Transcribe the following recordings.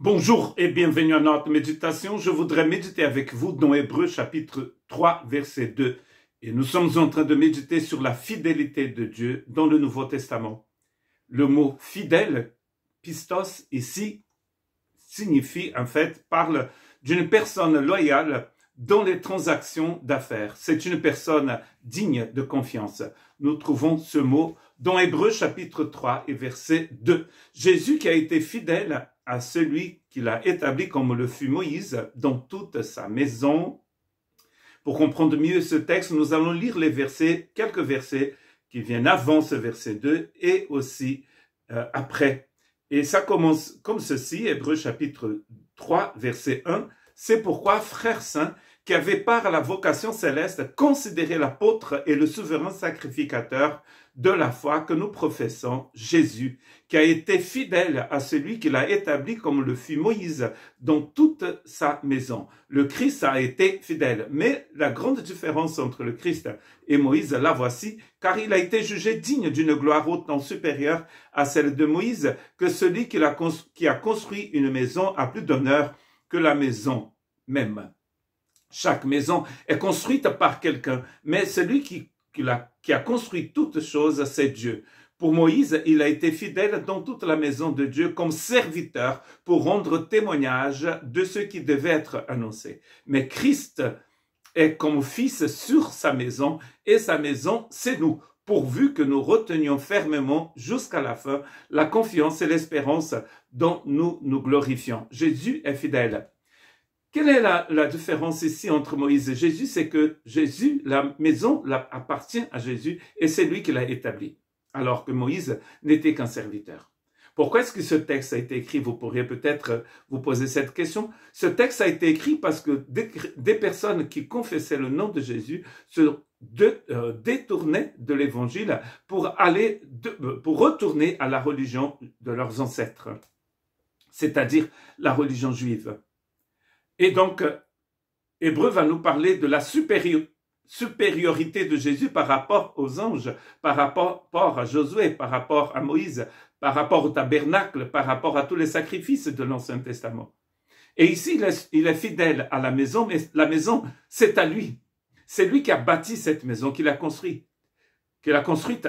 Bonjour et bienvenue à notre méditation. Je voudrais méditer avec vous dans Hébreux chapitre 3 verset 2. Et nous sommes en train de méditer sur la fidélité de Dieu dans le Nouveau Testament. Le mot fidèle, pistos, ici, signifie en fait, parle d'une personne loyale dans les transactions d'affaires. C'est une personne digne de confiance. Nous trouvons ce mot dans Hébreux chapitre 3 et verset 2. Jésus qui a été fidèle à celui qui l'a établi comme le fut Moïse dans toute sa maison. Pour comprendre mieux ce texte, nous allons lire les versets, quelques versets qui viennent avant ce verset 2 et aussi après. Et ça commence comme ceci, Hébreux chapitre 3, verset 1. C'est pourquoi, frères saints, qui avaient part à la vocation céleste, considérez l'apôtre et le souverain sacrificateur de la foi que nous professons, Jésus, qui a été fidèle à celui qui l'a établi comme le fut Moïse dans toute sa maison. Le Christ a été fidèle, mais la grande différence entre le Christ et Moïse, la voici, car il a été jugé digne d'une gloire autant supérieure à celle de Moïse que celui qui a construit une maison a plus d'honneur que la maison même. Chaque maison est construite par quelqu'un, mais celui qui a construit toutes choses, c'est Dieu. Pour Moïse, il a été fidèle dans toute la maison de Dieu comme serviteur pour rendre témoignage de ce qui devait être annoncé. Mais Christ est comme fils sur sa maison, et sa maison, c'est nous, pourvu que nous retenions fermement jusqu'à la fin la confiance et l'espérance dont nous nous glorifions. Jésus est fidèle. Quelle est la différence ici entre Moïse et Jésus? C'est que Jésus, la maison appartient à Jésus et c'est lui qui l'a établie, alors que Moïse n'était qu'un serviteur. Pourquoi est-ce que ce texte a été écrit? Vous pourriez peut-être vous poser cette question. Ce texte a été écrit parce que des personnes qui confessaient le nom de Jésus se détournaient de l'évangile pour retourner à la religion de leurs ancêtres, c'est-à-dire la religion juive. Et donc, Hébreu va nous parler de la supériorité de Jésus par rapport aux anges, par rapport à Josué, par rapport à Moïse, par rapport au tabernacle, par rapport à tous les sacrifices de l'Ancien Testament. Et ici, il est fidèle à la maison, mais la maison, c'est à lui. C'est lui qui a bâti cette maison, qui l'a construite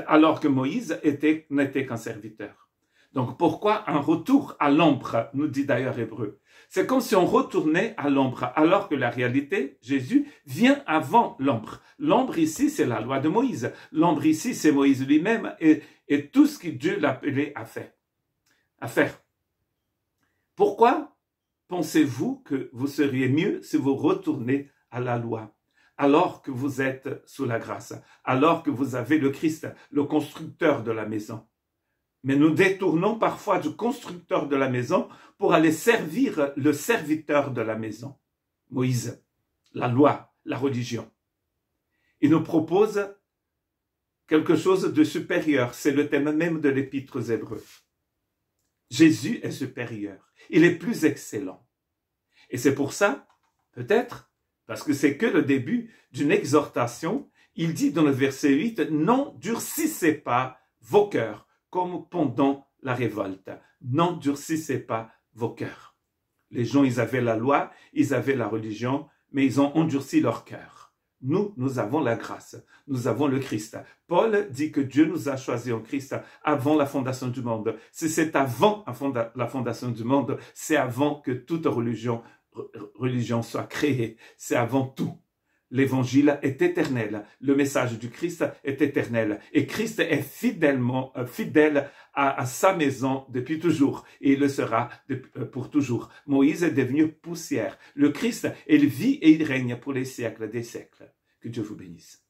alors que Moïse n'était qu'un serviteur. Donc pourquoi un retour à l'ombre, nous dit d'ailleurs Hébreu. C'est comme si on retournait à l'ombre, alors que la réalité, Jésus vient avant l'ombre. L'ombre ici, c'est la loi de Moïse. L'ombre ici, c'est Moïse lui-même et tout ce que Dieu l'appelait à faire. Pourquoi pensez-vous que vous seriez mieux si vous retournez à la loi, alors que vous êtes sous la grâce, alors que vous avez le Christ, le constructeur de la maison? Mais nous détournons parfois du constructeur de la maison pour aller servir le serviteur de la maison. Moïse, la loi, la religion. Il nous propose quelque chose de supérieur. C'est le thème même de l'épître aux Hébreux. Jésus est supérieur. Il est plus excellent. Et c'est pour ça, peut-être, parce que c'est que le début d'une exhortation, il dit dans le verset 8, « N'endurcissez pas vos cœurs. » Comme pendant la révolte. N'endurcissez pas vos cœurs. Les gens, ils avaient la loi, ils avaient la religion, mais ils ont endurci leur cœur. Nous avons la grâce. Nous avons le Christ. Paul dit que Dieu nous a choisis en Christ avant la fondation du monde. Si c'est avant la fondation du monde, c'est avant que toute religion soit créée. C'est avant tout. L'évangile est éternel, le message du Christ est éternel et Christ est fidèle à sa maison depuis toujours et il le sera pour toujours. Moïse est devenu poussière. Le Christ, il vit et il règne pour les siècles des siècles. Que Dieu vous bénisse.